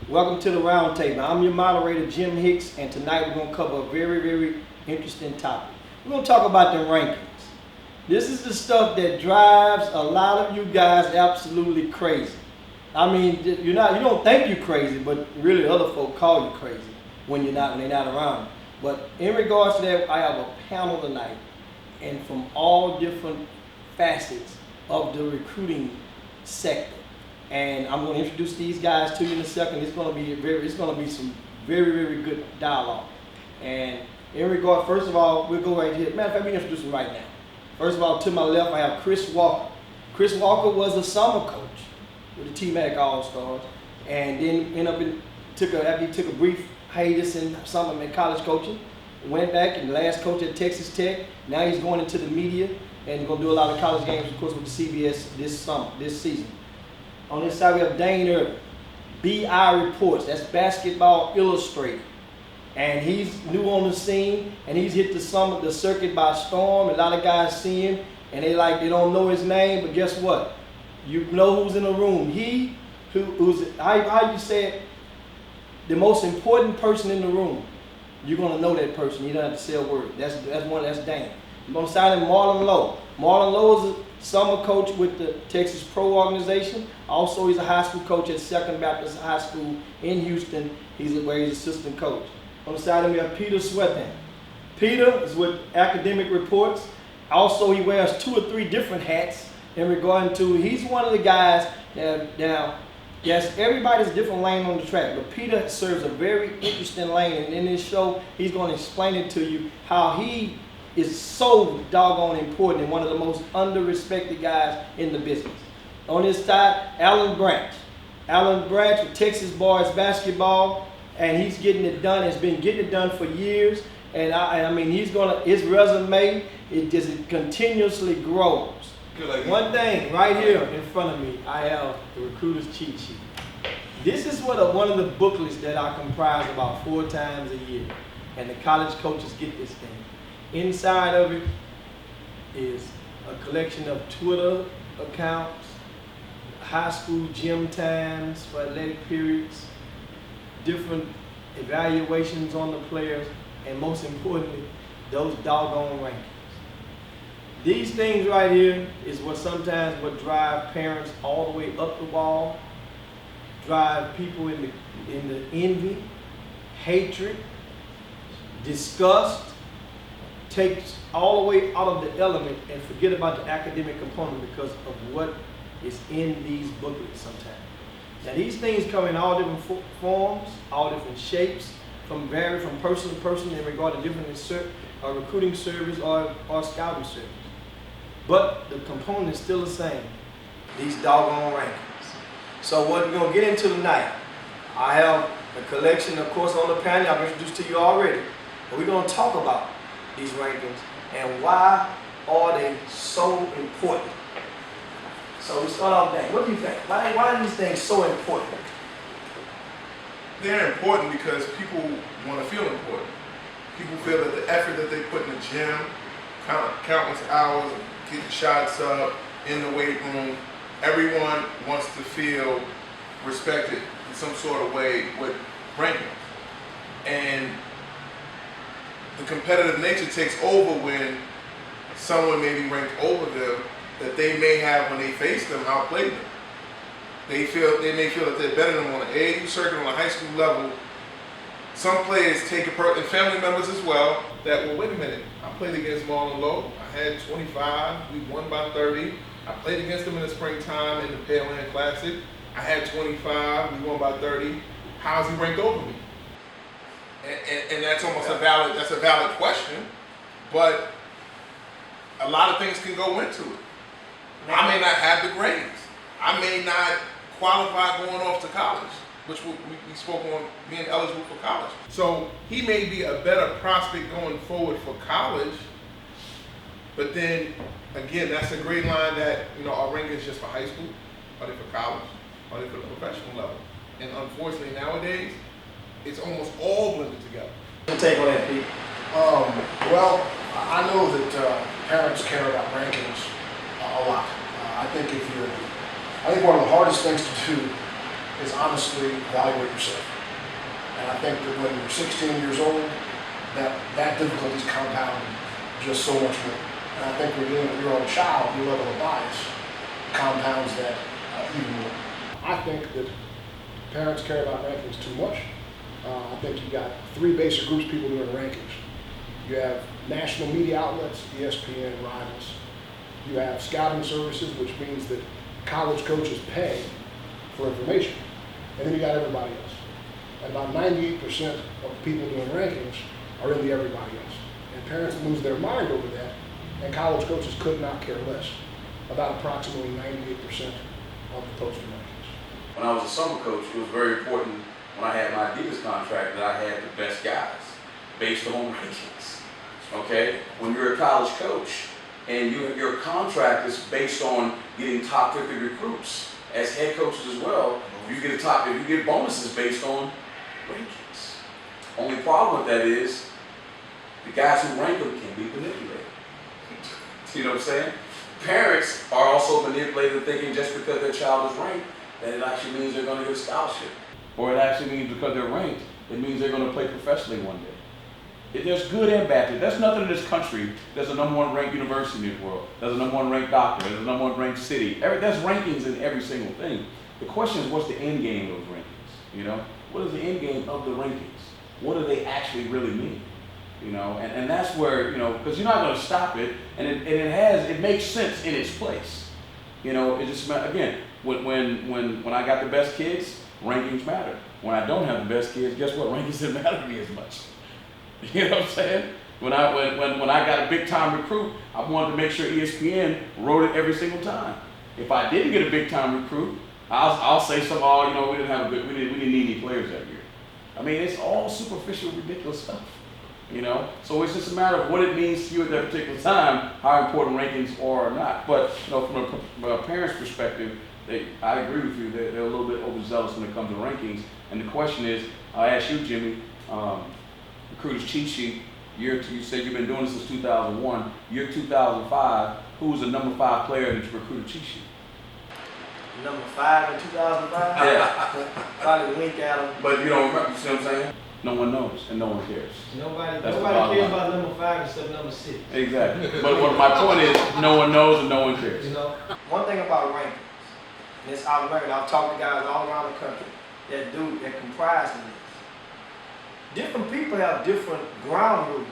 Welcome to the round table. I'm your moderator, Jim Hicks, and tonight we're going to cover a very, very interesting topic. We're going to talk about the rankings. This is the stuff that drives a lot of you guys absolutely crazy. I mean, you don't think you're crazy, but really other folk call you crazy when they're not around. But in regards to that, I have a panel tonight, and from all different facets of the recruiting sector. And I'm going to introduce these guys to you in a second. It's going to be some very, very good dialogue. And in regard, first of all, we'll go right here. Matter of fact, we introduce them right now. First of all, to my left, I have Chris Walker. Chris Walker was a summer coach with the T-Mac All-Stars, and then after he took a brief hiatus in summer in college coaching, went back and last coach at Texas Tech. Now he's going into the media and going to do a lot of college games, of course, with the CBS this season. On this side, we have Dane Irvin, BI Reports. That's Basketball Illustrated. And he's new on the scene, and he's hit the circuit by storm. A lot of guys see him, and they don't know his name, but guess what? You know who's in the room. Who's how you say it, the most important person in the room. You're gonna know that person. You don't have to say a word. That's Dane. You're gonna sign him Marlon Lowe. Marlon Lowe is a summer coach with the Texas Pro organization. Also, he's a high school coach at Second Baptist High School in Houston. He's assistant coach. On the side of me, we have Peter Sweathan. Peter is with Academic Reports. Also, he wears 2 or 3 different hats in regard to, he's one of the guys now, yes, everybody's different lane on the track, but Peter serves a very interesting lane, and in this show, he's going to explain it to you how he is so doggone important and one of the most under-respected guys in the business. On this side, Alan Branch. Alan Branch with Texas Boys Basketball, and he's getting it done. Has been getting it done for years, and I mean, his resume, it just continuously grows. One thing right here in front of me, I have the recruiter's cheat sheet. This is one of the booklets that I comprise about 4 times a year, and the college coaches get this thing. Inside of it is a collection of Twitter accounts, high school gym times for athletic periods, different evaluations on the players, and most importantly, those doggone rankings. These things right here is what drive parents all the way up the wall, drive people in the envy, hatred, disgust, takes all the way out of the element and forget about the academic component because of what is in these booklets sometimes. Now these things come in all different forms, all different shapes, from person to person in regard to different recruiting service or scouting service. But the component is still the same, these doggone rankings. So what we're going to get into tonight, I have a collection, of course, on the panel I've introduced to you already. But we're going to talk about these rankings and why are they so important. So we start off there. What do you think? Why are these things so important? They're important because people want to feel important. People feel that the effort that they put in the gym, countless hours, getting shots up, in the weight room, everyone wants to feel respected in some sort of way with rankings. And the competitive nature takes over when someone may be ranked over them that they may have when they face them outplayed them. They may feel that they're better than them on the AAU circuit, on a high school level. Some players take and family members as well, that, well, wait a minute, I played against Marlon Lowe, I had 25, we won by 30. I played against him in the springtime in the Pearland Classic. I had 25, we won by 30. How's he ranked over me? And that's almost a valid question, but a lot of things can go into it. I may not have the grades. I may not qualify going off to college, which we spoke on being eligible for college. So he may be a better prospect going forward for college, but then again, that's a great line that, our rankings just for high school, are they for college, are they for the professional level? And unfortunately nowadays, it's almost all blended together. Take on that, Pete. Well, I know that parents care about rankings a lot. I think one of the hardest things to do is honestly evaluate yourself. And I think that when you're 16 years old, that difficulties compound just so much more. And I think when you're dealing with your own child, your level of bias compounds that even more. I think that parents care about rankings too much. I think you've got three basic groups of people doing rankings. You have national media outlets, ESPN, Rivals. You have scouting services, which means that college coaches pay for information. And then you got everybody else. And about 98% of people doing rankings are in the everybody else. And parents lose their mind over that, and college coaches could not care less about approximately 98% of the posted rankings. When I was a summer coach, it was very important when I had my Adidas contract that I had the best guys based on rankings. Okay? When you're a college coach and your contract is based on getting top 50 recruits, as head coaches as well, you get bonuses based on rankings. Only problem with that is the guys who rank them can be manipulated. You know what I'm saying? Parents are also manipulated thinking just because their child is ranked that it actually means they're going to get a scholarship. Or it actually means because they're ranked, it means they're going to play professionally one day. There's good and bad. There's nothing in this country. There's a number one ranked university in the world. There's a number one ranked doctor. There's a number one ranked city. There's rankings in every single thing. The question is, what's the end game of those rankings? You know, what is the end game of the rankings? What do they actually really mean? You know, and that's where, you know, because you're not going to stop it, and it makes sense in its place. You know, it just, again, when I got the best kids, rankings matter. When I don't have the best kids, guess what? Rankings didn't matter to me as much. You know what I'm saying? When I got a big time recruit, I wanted to make sure ESPN wrote it every single time. If I didn't get a big time recruit, I'll say something. Oh, you know, we didn't need any players that year. I mean, it's all superficial, ridiculous stuff. You know, so it's just a matter of what it means to you at that particular time, how important rankings are or not. But you know, from a parent's perspective, I agree with you. They're a little bit overzealous when it comes to rankings. And the question is, I'll ask you, Jimmy, recruiter's cheat sheet. You said you've been doing this since 2001. Year 2005. Who was the number 5 player in the recruiter cheat sheet? Number 5 in 2005? Yeah. Probably Wink Adams. But you don't remember, you see what I'm saying? No one knows and no one cares. Nobody That's cares about number 5 except number 6. Exactly. But what my point is, no one knows and no one cares. You know, one thing about rankings, and this I've learned, I've talked to guys all around the country that comprise of this. Different people have different ground rules.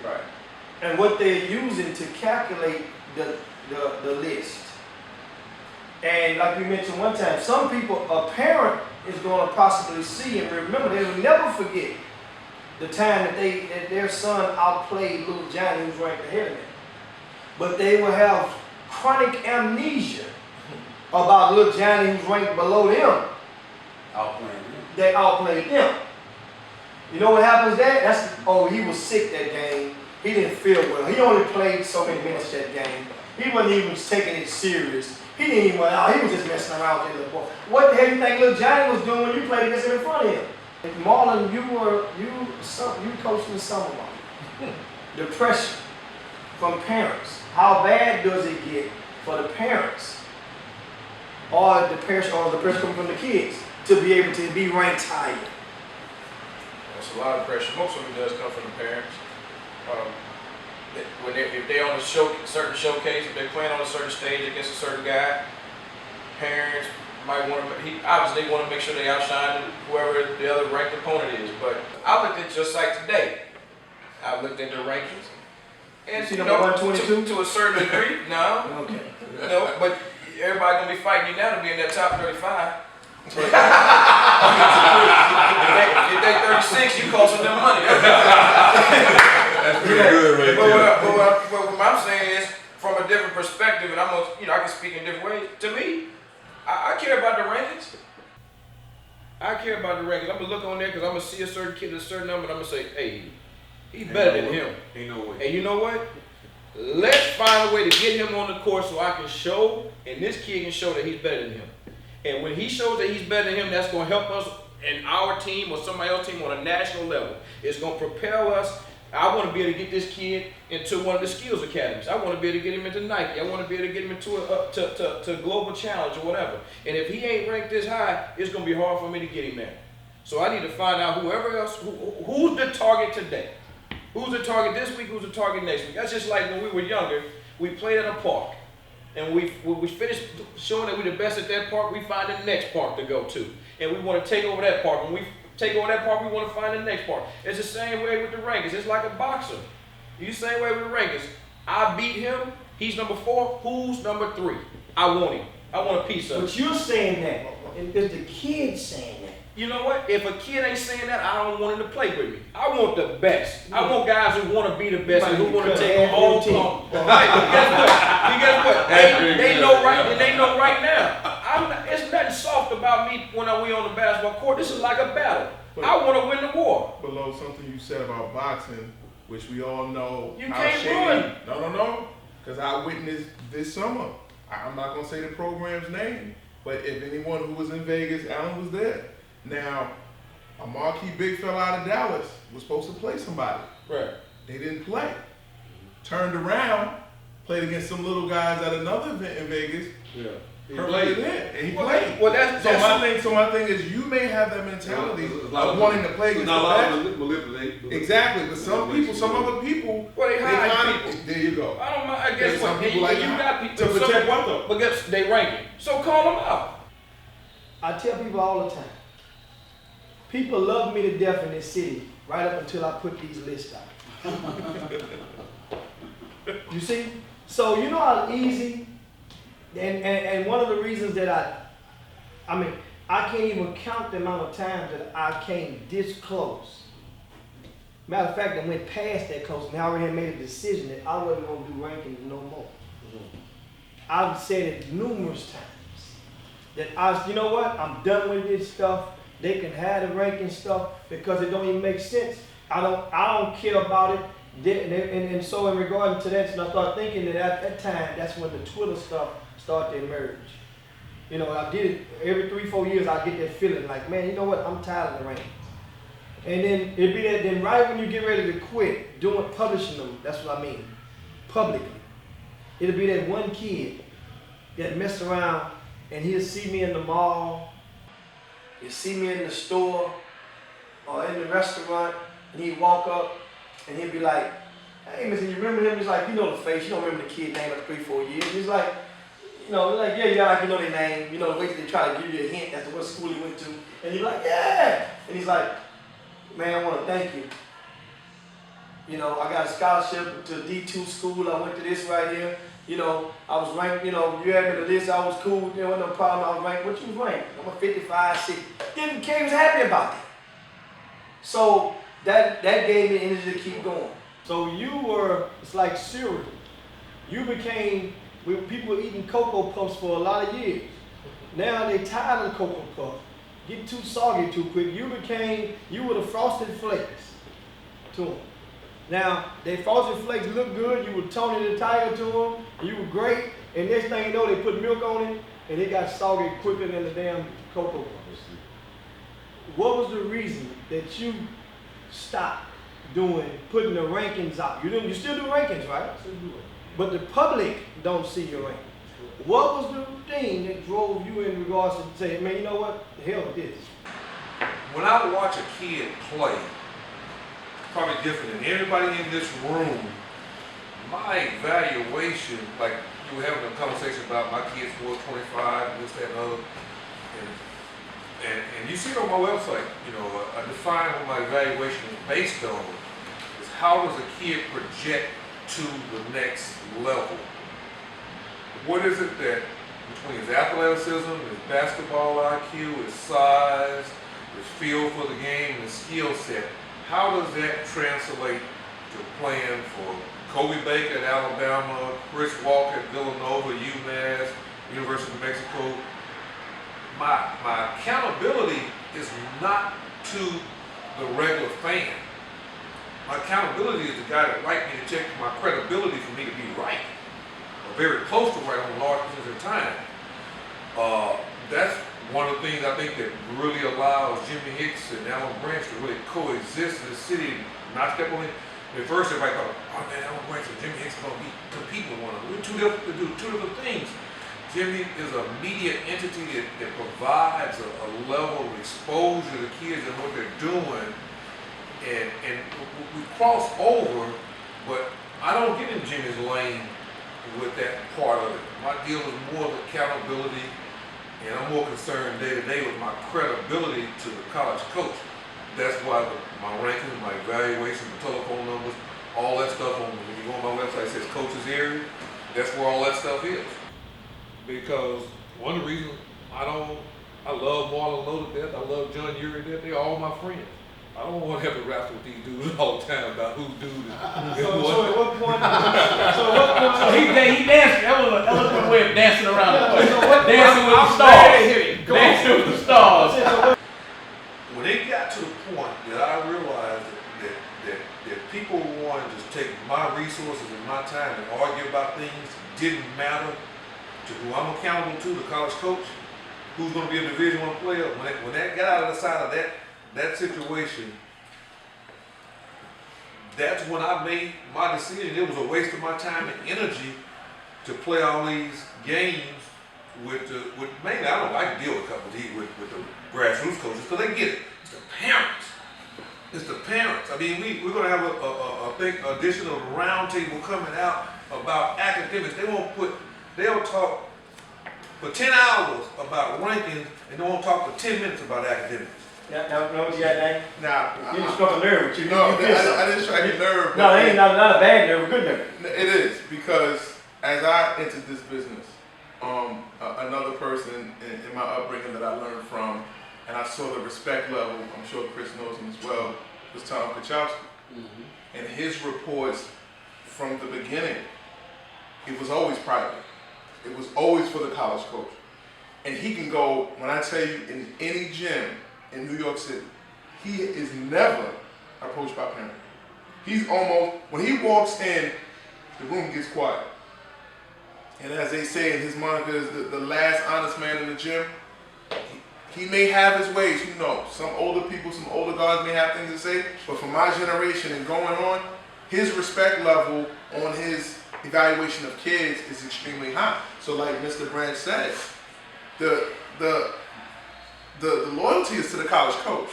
Right. And what they're using to calculate the list. And like we mentioned one time, some people, a parent is going to possibly see and remember, they will never forget the time that their son outplayed little Johnny who's ranked ahead of them. But they will have chronic amnesia about little Johnny who's ranked below them. Outplaying them. They outplayed them. You know what happens there? He was sick that game. He didn't feel well. He only played so many minutes that game. He wasn't even taking it serious. He didn't even went out. He was just messing around with that little boy. What the hell you think little Johnny was doing when you played against him in front of him? Marlon, you coached in the summer ball. Depression from parents. How bad does it get for the parents? Or the pressure coming from the kids to be able to be ranked higher? It's a lot of pressure. Most of it does come from the parents. If they're on a certain showcase, if they're playing on a certain stage against a certain guy, parents might want to. Obviously, they want to make sure they outshine whoever the other ranked opponent is. But I looked at your site today. I looked at the rankings, and you know, 122 to a certain degree. No, okay. No, but everybody gonna be fighting you now to be in that top 35. If they 36, you cost them money. That's pretty good right there. But what I'm saying is, from a different perspective, and I can speak in different ways. To me, I care about the rankings. I care about the rankings. I'm gonna look on there because I'm gonna see a certain kid at a certain number, and I'm gonna say, hey, he's better than him. Ain't no way. And you know what? Let's find a way to get him on the court so I can show, and this kid can show that he's better than him. And when he shows that he's better than him, that's going to help us and our team or somebody else's team on a national level. It's going to propel us I want to be able to get this kid into one of the skills academies. I want to be able to get him into Nike. I want to be able to get him into to Global Challenge or whatever. And if he ain't ranked this high, it's going to be hard for me to get him there. So I need to find out whoever else, who's the target today. Who's the target this week, who's the target next week. That's just like when we were younger, we played at a park. And when we finished showing that we're the best at that park, we find the next park to go to. And we want to take over that park. When we take over that park, we want to find the next park. It's the same way with the rankings. It's like a boxer. You same way with the rankings. I beat him. He's number 4. Who's number 3? I want him. I want a piece of But it. you're saying that, and is the kid saying that? You know what? If a kid ain't saying that, I don't want him to play with me. I want the best. I want guys who want to be the best and who want to take a whole team. Right, but guess what? You guess what? They know right. And they know right now. It's nothing soft about me when we on the basketball court. This is like a battle. I want to win the war. Below something you said about boxing, which we all know. You how can't shady. run. No. Because I witnessed this summer. I'm not going to say the program's name, but if anyone who was in Vegas, Allen was there. Now, a marquee big fella out of Dallas was supposed to play somebody. Right. They didn't play. Turned around, played against some little guys at another event in Vegas. Yeah. He Played played. it, and he Well, played. well, that's So my thing is, you may have that mentality of wanting to play against Not a the lot best. of manipulate. Exactly, but some people, some other people, Well, they hide find people. There you go. I don't mind. I guess There's what? some people You like got people to protect what though? But guess they ranking. So call them out. I tell people all the time, people love me to death in this city right up until I put these lists out. You see? So you know how easy, and one of the reasons that I can't even count the amount of times that I came this close. Matter of fact, I went past that close and I already had made a decision that I wasn't going to do rankings no more. I've said it numerous times that you know what? I'm done with this stuff. They can have the ranking stuff because it don't even make sense. I don't care about it. And so in regard to that, and I started thinking that at that time, that's when the Twitter stuff started to emerge. You know, I did it every 3-4 years. I get that feeling like, man, you know what? I'm tired of the rankings. And then it'd be that. Then right when you get ready to quit publishing them, that's what I mean, publicly. It'll be that one kid that mess around and he'll see me in the mall, he'll see me in the store or in the restaurant, and he'd walk up and he'd be like, hey, Mr. You remember him? He's like, you know the face, you don't remember the kid name of 3-4 years. He's like, you know, like, yeah, you like you know their name, you know, the way they try to give you a hint as to what school he went to. And he's like, yeah. And he's like, man, I want to thank you. You know, I got a scholarship to D2 school. I went to this right here. You know, I was ranked, you know, you had me the list, I was cool, there wasn't no problem, I was ranked. What you was ranked? I'm a 55, 60. Didn't care, he was happy about that. So that gave me energy to keep going. So you were, it's like cereal. You became, people were eating Cocoa Puffs for a lot of years. Now they tired of the Cocoa Puffs. Get too soggy too quick. You were the Frosted Flakes to them. Now, they Frosted Flakes look good. You were Tony the Tiger to them. You were great. And next thing you know, they put milk on it, and it got soggy quicker than the damn Cocoa Puffs. What was the reason that you stopped putting the rankings out? You still do rankings, right? But the public don't see your rankings. What was the thing that drove you in regards to say, man, you know what? The hell with this. When I watch a kid play, probably different than everybody in this room, my evaluation, like you were having a conversation about my kids scored 25, this, that, and other, and you see it on my website, you know, I define what my evaluation is based on, is how does a kid project to the next level? What is it that, between his athleticism, his basketball IQ, his size, his feel for the game, and his skill set, how does that translate to playing for Kobe Baker at Alabama, Chris Walker at Villanova, UMass, University of Mexico? My accountability is not to the regular fan. My accountability is the guy that write me to check my credibility for me to be right, or very close to right on large percentage of time. That's one of the things I think that really allows Jimmy Hicks and Alan Branch to really coexist in the city, not step on At first, everybody thought, oh man, Alan Branch and Jimmy Hicks are going to compete with one another. We're two different things. Jimmy is a media entity that provides a level of exposure to kids and what they're doing, and we cross over, but I don't get in Jimmy's lane with that part of it. My deal is more of accountability, and I'm more concerned day to day with my credibility to the college coach. That's why my rankings, my evaluations, the telephone numbers, all that stuff when you go on my website, it says Coach's Area. That's where all that stuff is. Because one of the reasons I love Marlon Lowe to death, I love John Uri to death, they're all my friends. I don't want to have to wrestle with these dudes all the time about who dude is. So at what point? So he danced. That was an eloquent way of dancing around the place. Dancing with the I'm stars. glad to hear you. Dancing with the stars. When it got to the point that I realized that people wanted to just take my resources and my time and argue about things didn't matter to who I'm accountable to, the college coach, who's going to be a Division I player. When that got out of the side of that situation, that's when I made my decision. It was a waste of my time and energy to play all these games with mainly I don't like to deal with a couple of these with the grassroots coaches because they get it. It's the parents. It's the parents. I mean, we're going to have a big additional roundtable coming out about academics. They'll talk for 10 hours about rankings and they won't talk for 10 minutes about academics. Now, know what you got, Dave? Now, You just struck a nerve with you. no, You feel something. I didn't strike a nerve. No, but it ain't not a bad nerve, a good nerve. It is, because as I entered this business, another person in my upbringing that I learned from, and I saw the respect level, I'm sure Chris knows him as well, was Tom Kachowski. And his reports from the beginning, it was always private. It was always for the college coach. And he can go, when I tell you, in any gym in New York City, he is never approached by parents. He's almost, when he walks in, the room gets quiet. And as they say in his moniker, is the last honest man in the gym. He may have his ways, who knows? Some older people, some older guys may have things to say, but for my generation and going on, his respect level on his evaluation of kids is extremely high. So like Mr. Branch said, the loyalty is to the college coach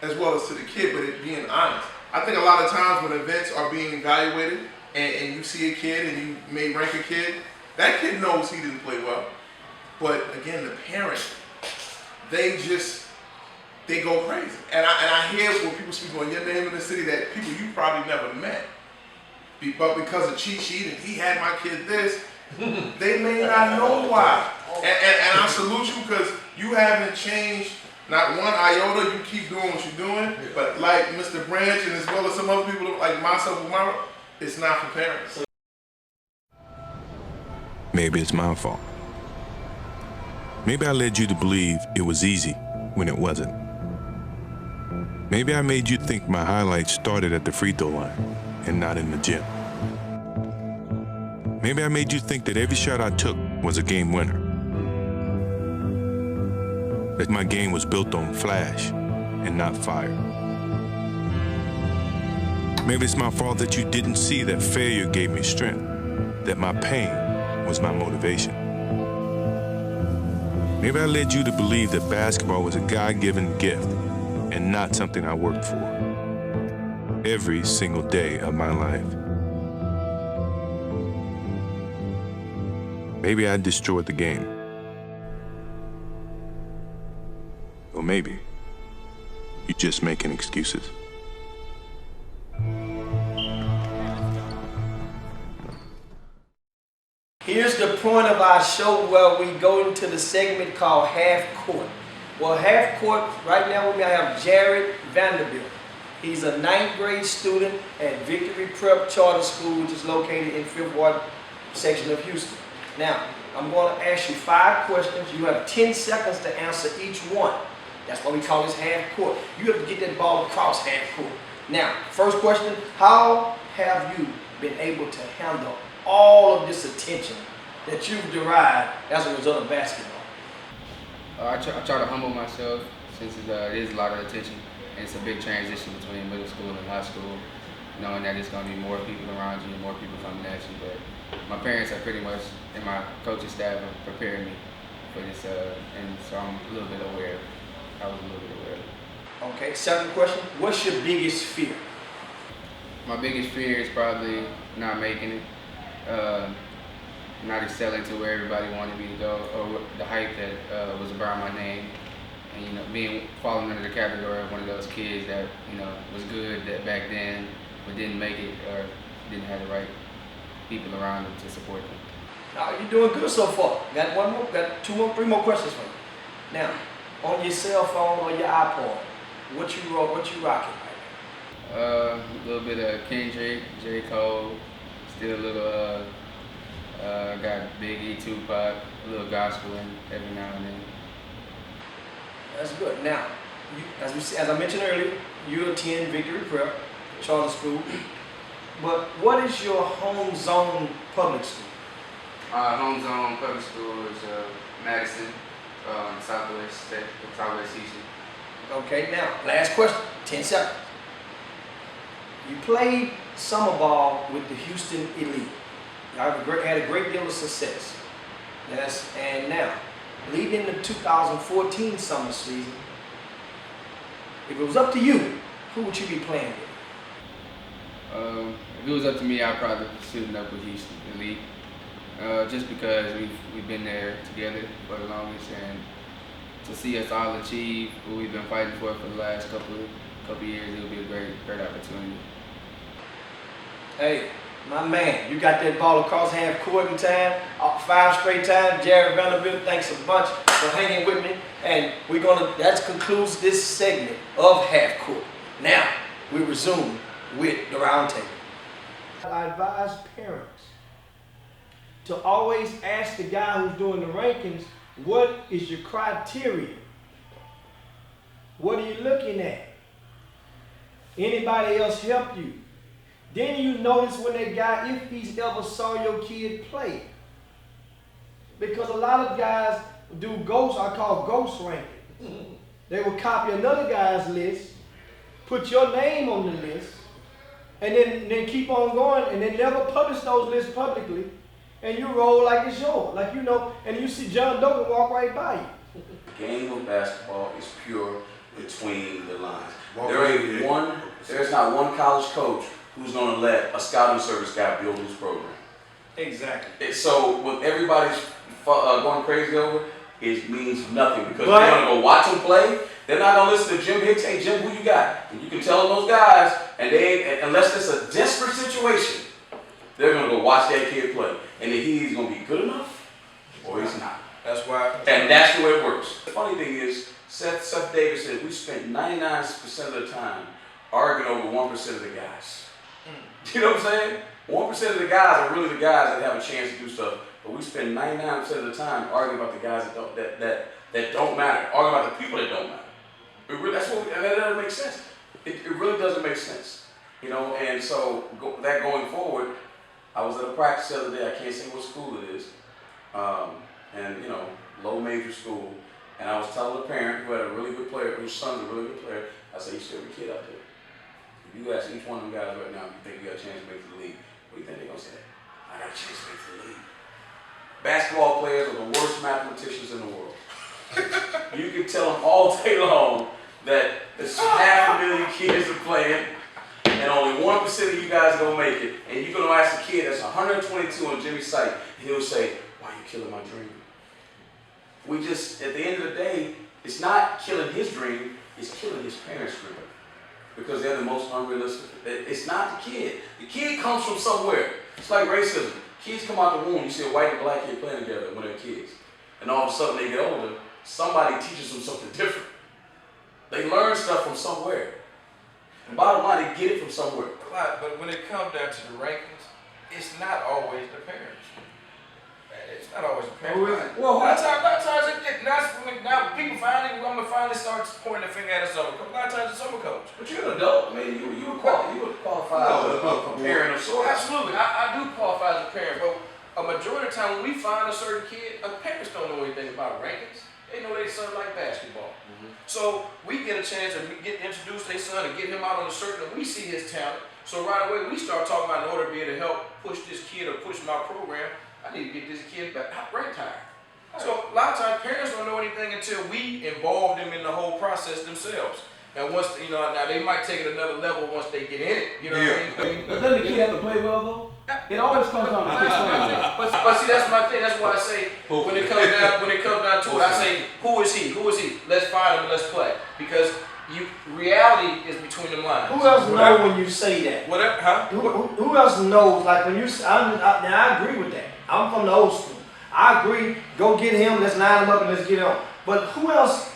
as well as to the kid, but it being honest. I think a lot of times when events are being evaluated and you see a kid and you may rank a kid, that kid knows he didn't play well. But again, the parent, they go crazy. And I hear when people speak on your name in the city that people you probably never met. But because of cheat sheet and he had my kid this, they may not know why. And I salute you because you haven't changed not one iota. You keep doing what you're doing. But like Mr. Branch and as well as some other people like myself, it's not for parents. Maybe it's my fault. Maybe I led you to believe it was easy when it wasn't. Maybe I made you think my highlights started at the free throw line and not in the gym. Maybe I made you think that every shot I took was a game winner. That my game was built on flash and not fire. Maybe it's my fault that you didn't see that failure gave me strength, that my pain was my motivation. Maybe I led you to believe that basketball was a God-given gift and not something I worked for every single day of my life. Maybe I destroyed the game. Or maybe you're just making excuses. Here's the point of our show where we go into the segment called Half Court. Well, Half Court, right now with me I have Jared Vanderbilt. He's a 9th grade student at Victory Prep Charter School, which is located in 5th Ward section of Houston. Now, I'm going to ask you 5 questions. You have 10 seconds to answer each one. That's why we call this Half Court. You have to get that ball across half court. Now, first question, how have you been able to handle all of this attention that you've derived as a result of basketball? I try to humble myself since it is a lot of attention and it's a big transition between middle school and high school. knowing that it's going to be more people around you and more people coming at you. But my parents are pretty much, and my coaching staff have prepared me for this, and so I'm a little bit aware. I was a little bit aware. Okay, second question. What's your biggest fear? My biggest fear is probably not making it, not excelling to where everybody wanted me to go, or the hype that was around my name, and falling under the category of one of those kids that was good that back then, but didn't make it or didn't have the right people around them to support them. You're doing good so far. Got one more, got two more, three more questions for you. Now, on your cell phone or your iPod, what you rocking right now? A little bit of Kendrick, J. Cole, still a little, got Biggie, Tupac, a little gospel in every now and then. That's good. Now, as I mentioned earlier, you attend Victory Prep, charter school. But what is your home zone public school? Home zone public school is Madison, Southwest Houston. Okay, now, last question, 10 seconds. You played summer ball with the Houston Elite. You had a great deal of success. Yes, and now, leading the 2014 summer season, if it was up to you, who would you be playing with? If it was up to me, I'd probably be suiting up with Houston Elite. Just because we've been there together for the longest, and to see us all achieve what we've been fighting for the last couple years, it would be a great opportunity. Hey, my man, you got that ball across half court in time, 5 straight times. Jared Vanderbilt, thanks a bunch for hanging with me. And that concludes this segment of Half Court. Now, we resume with the roundtable. I advise parents to always ask the guy who's doing the rankings, what is your criteria? What are you looking at? Anybody else help you? Then you notice when that guy, if he's ever saw your kid play. Because a lot of guys do I call ghost ranking. They will copy another guy's list, put your name on the list, and then keep on going, and they never publish those lists publicly, and you roll like it's yours. And you see John Dogan walk right by you. The game of basketball is pure between the lines. There's not one college coach who's going to let a scouting service guy build his program. Exactly. So with everybody's going crazy over, it means nothing because they're going to go watch him play. They're not going to listen to Jim Hicks. Hey, Jim, who you got? And you can tell them those guys, and unless it's a desperate situation, they're going to go watch that kid play. And if he's going to be good enough or he's not. That's why. And that's the way it works. The funny thing is, Seth Davis said we spent 99% of the time arguing over 1% of the guys. You know what I'm saying? 1% of the guys are really the guys that have a chance to do stuff, but we spend 99% of the time arguing about the guys that don't matter, arguing about the people that don't matter. That doesn't make sense. It really doesn't make sense, And so going forward, I was at a practice the other day. I can't say what school it is, low major school, and I was telling a parent who had a really good player, whose son's a really good player. I said, "You still have a kid out there. If you ask each one of them guys right now, if you think you got a chance to make the league, what do you think they're gonna say? I got a chance to make the league." Basketball players are the worst mathematicians in the world. You can tell them all day long that there's 500,000 kids are playing, and only 1% of you guys are gonna make it. And you're gonna ask a kid that's 122 on Jimmy's site, and he'll say, "Why are you killing my dream?" At the end of the day, it's not killing his dream, it's killing his parents' dream. Because they're the most unrealistic. It's not the kid. The kid comes from somewhere. It's like racism. Kids come out the womb, you see a white and black kid playing together when they're kids. And all of a sudden they get older, somebody teaches them something different. They learn stuff from somewhere. And bottom line, they get it from somewhere. But when it comes down to the rankings, it's not always the parents. It's not always the parents. Well, a lot of times now people finally start pointing the finger at us. A lot of times it's summer coach. But you're an adult. I mean, you would qualify as a parent of sorts. Absolutely, I do qualify as a parent, but a majority of the time when we find a certain kid, parents don't know anything about rankings. They know their son like basketball. So we get a chance to get introduced to their son and get him out on the circuit, and we see his talent. So right away we start talking about in order to be able to help push this kid or push my program, I need to get this kid back ranked higher. So a lot of times parents don't know anything until we involve them in the whole process themselves. And once, now they might take it another level once they get in it. You know what I mean? But doesn't the kid have to play well though? It always comes down to this. But see, that's my thing. That's why I say when it comes down to it, I say, who is he? Who is he? Let's find him and let's play. Because reality is between the lines. Who else know when you say that? Whatever, huh? Who else knows? Like when you, now I agree with that. I'm from the old school. I agree. Go get him. Let's line him up and let's get on. But who else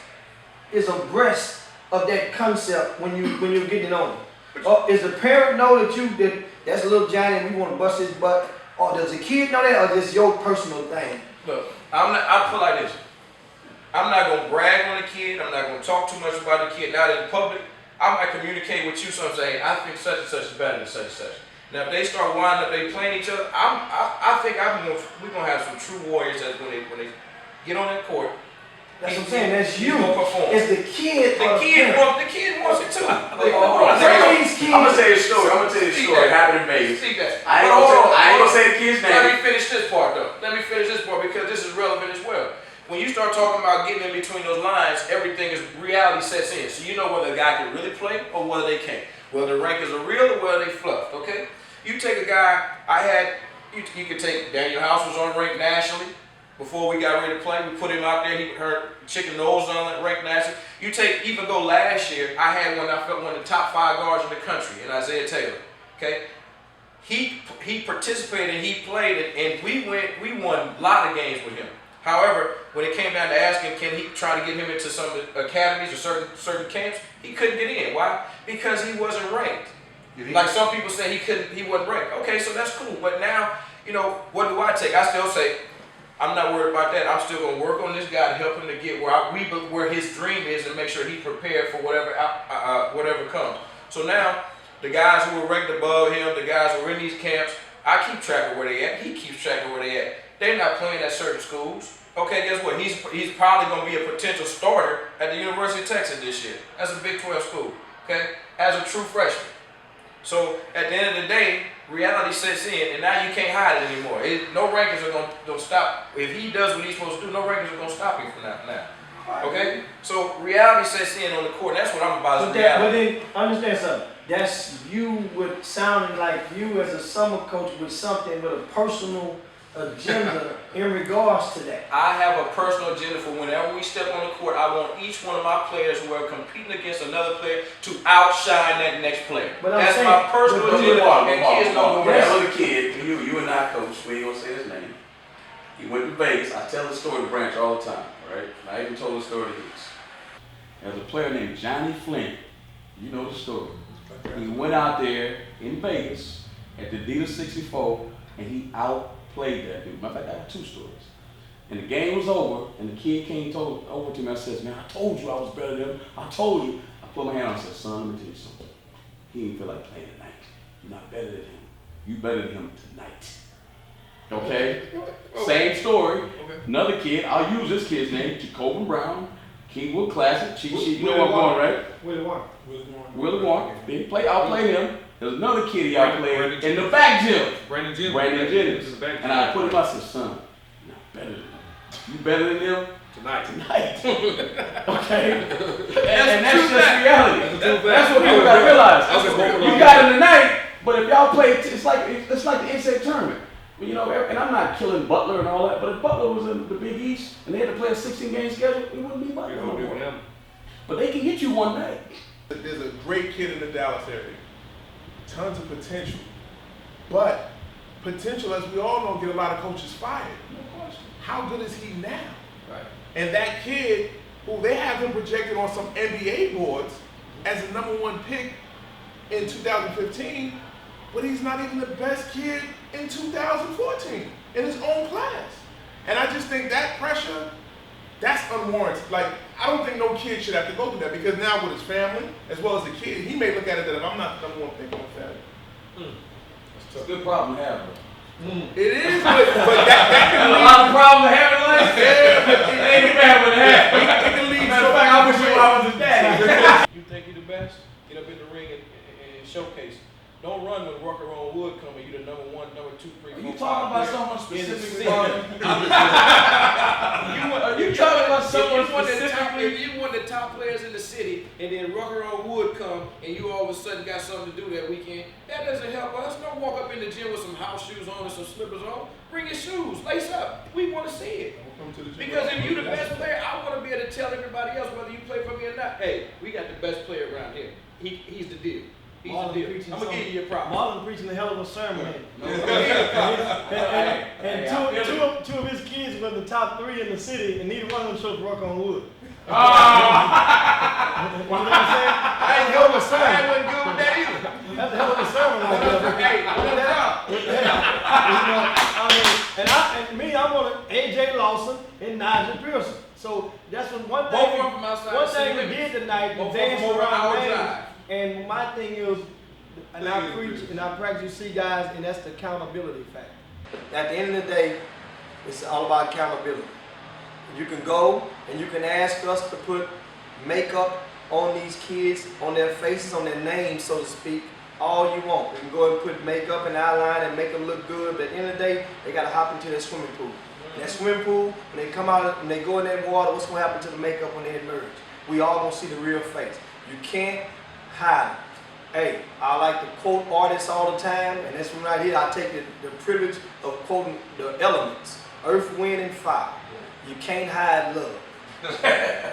is abreast of that concept when you're getting on? Is the parent know that that's a little Johnny and we want to bust his butt, or does the kid know that, or is this your personal thing? Look, I put like this. I'm not gonna brag on the kid. I'm not gonna talk too much about the kid. Not in public. I might communicate with you. So I'm saying I think such and such is better than such and such. Now if they start winding up, they playing each other. I think we're gonna have some true warriors that when they get on that court. That's what I'm saying. That's you. Perform. It's the kid. The kid wants it too. I'm gonna tell you a story. It happened in Vegas. See that? I ain't gonna say the kid's name. Let me finish this part though. Because this is relevant as well. When you start talking about getting in between those lines, reality sets in. So you know whether a guy can really play or whether they can't. Whether the rankings are real or whether they fluffed, okay? You take a guy, you could take Daniel House was on ranked nationally. Before we got ready to play, we put him out there. He heard chicken nose on it, ranked nationally. You take, even go last year, I had one of the top 5 guards in the country, in Isaiah Taylor, okay? He participated, he played, and we won a lot of games with him. However, when it came down to asking, can he try to get him into some academies or certain camps, he couldn't get in. Why? Because he wasn't ranked. Like some people say he wasn't ranked. Okay, so that's cool. But now, what do I take? I still say, I'm not worried about that. I'm still going to work on this guy to help him to get where his dream is and make sure he's prepared for whatever comes. So now, the guys who are ranked above him, the guys who are in these camps, I keep track of where they at. He keeps track of where they at. They're not playing at certain schools. Okay, guess what? He's probably going to be a potential starter at the University of Texas this year. That's a Big 12 school, okay, as a true freshman. So at the end of the day, reality sets in, and now you can't hide it anymore. No rankings are going to stop. If he does what he's supposed to do, no rankings are going to stop him from that now. Okay? So reality sets in on the court, and that's what I'm about to But then, understand something. That's you sounding like you as a summer coach with something with a personal agenda in regards to that. I have a personal agenda for whenever we step on the court. I want each one of my players who are competing against another player to outshine that next player. That's my personal agenda. And kids know who that little kid, you and I coach, we ain't gonna say his name. He went to Vegas. I tell the story to Branch all the time, right? I even told the story to Hicks. There's a player named Johnny Flynn. You know the story. He went out there in Vegas at the Adidas 64 and he outplayed that dude. Matter of fact, I got 2 stories. And the game was over, and the kid came over to me. I said, man, I told you I was better than him. I told you. I put my hand on and said, son, let me tell you something. He didn't feel like playing tonight. You're not better than him. You better than him tonight. Okay? Same story. Another kid, I'll use this kid's name, Jacobin Brown, Kingwood Classic, cheat sheet. You know where I'm going, right? Willie Warren. They outplayed him. There's another kid he outplayed in the back gym. Brandon Jennings. And I put him, I said, son, you're not better than him. You better than him? Tonight. Okay? and that's just reality. That's what people gotta realize. You got him tonight, but if y'all play, it's like the NCAA tournament. And I'm not killing Butler and all that, but if Butler was in the Big East and they had to play a 16-game schedule, it wouldn't be Butler no more. But they can get you one day. There's a great kid in the Dallas area. Tons of potential. But potential, as we all know, get a lot of coaches fired. No question. How good is he now? Right. And that kid, who they have him projected on some NBA boards as a #1 pick in 2015, but he's not even the best kid in 2014 in his own class. And I just think that pressure, that's unwarranted. Like, I don't think no kid should have to go through that, because now with his family, as well as the kid, he may look at it that if I'm not the #1 pick on the family. It's a good problem to have, bro. It is, but that can a lot of problems having like that. Ain't bad with that. fun when Rucker on Wood come and you the number 1, number 2, 3, 4, You 5 talking about player someone in the specific? city. You talking about someone If specifically? you one of the top players in the city, and then Rucker on Wood come, and you all of a sudden got something to do that weekend, that doesn't help us. Don't walk up in the gym with some house shoes on and some slippers on. Bring your shoes, lace up. We want to see it. Come to the gym. Because if you're the best player, I want to be able to tell everybody else whether you play for me or not. Hey, we got the best player around here. He's the deal. He's Marlon the deal. preaching I'm gonna give you your props. Marlon preaching a hell of a sermon. And two of his kids were the top 3 in the city, and neither one of them showed Rucker on Wood. You know what I'm saying? I ain't good with I wasn't good with that either. That's a hell of a sermon right there. Hey, what up? I'm on AJ Lawson and Nigel Pearson. So that's one Both thing. of them from outside One the city thing we limits. did tonight, Both we of them danced over an hour around lanes. drive. And my thing is, and I preach and I practice, you see guys, and that's the accountability factor. At the end of the day, it's all about accountability. You can go and you can ask us to put makeup on these kids, on their faces, on their names, so to speak, all you want. You can go and put makeup and outline and make them look good, but at the end of the day, they got to hop into that swimming pool. And that swimming pool, when they come out and they go in that water, what's going to happen to the makeup when they emerge? We all going to see the real face. You can't hide it. Hey, I like to quote artists all the time, and this one right here, I take the privilege of quoting the elements, earth, wind, and fire. You can't hide love.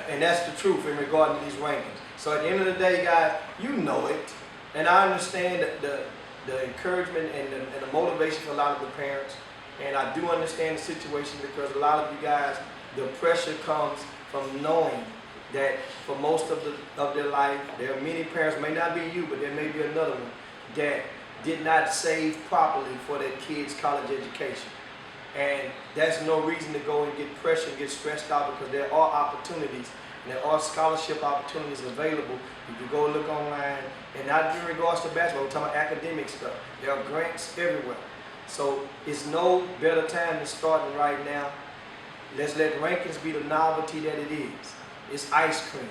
And that's the truth in regard to these rankings. So at the end of the day, guys, you know it. And I understand the encouragement and the motivation for a lot of the parents. And I do understand the situation because a lot of you guys, the pressure comes from knowing that for most of their life, there are many parents, may not be you, but there may be another one, that did not save properly for their kids' college education. And that's no reason to go and get pressure and get stressed out because there are opportunities and there are scholarship opportunities available. You can go look online, and not in regards to basketball, we're talking about academic stuff. There are grants everywhere. So it's no better time than starting right now. Let's let rankings be the novelty that it is. It's ice cream,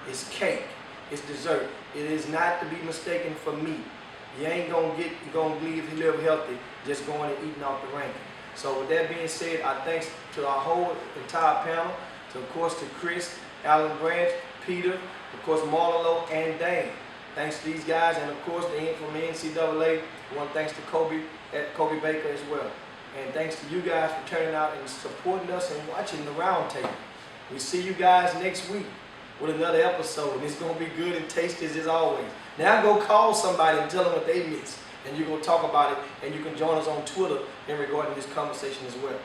it's cake, it's dessert. It is not to be mistaken for meat. You ain't gonna live healthy just going and eating off the ranking. So with that being said, I thanks to our whole entire panel, to of course to Chris, Alan Branch, Peter, of course Marlon Lowe, and Dane. Thanks to these guys, and of course from the NCAA, one thanks to Kobe Baker as well. And thanks to you guys for turning out and supporting us and watching the roundtable. We see you guys next week with another episode. It's gonna be good and tasty as always. Now go call somebody and tell them what they missed. And you're going to talk about it, and you can join us on Twitter in regard to this conversation as well.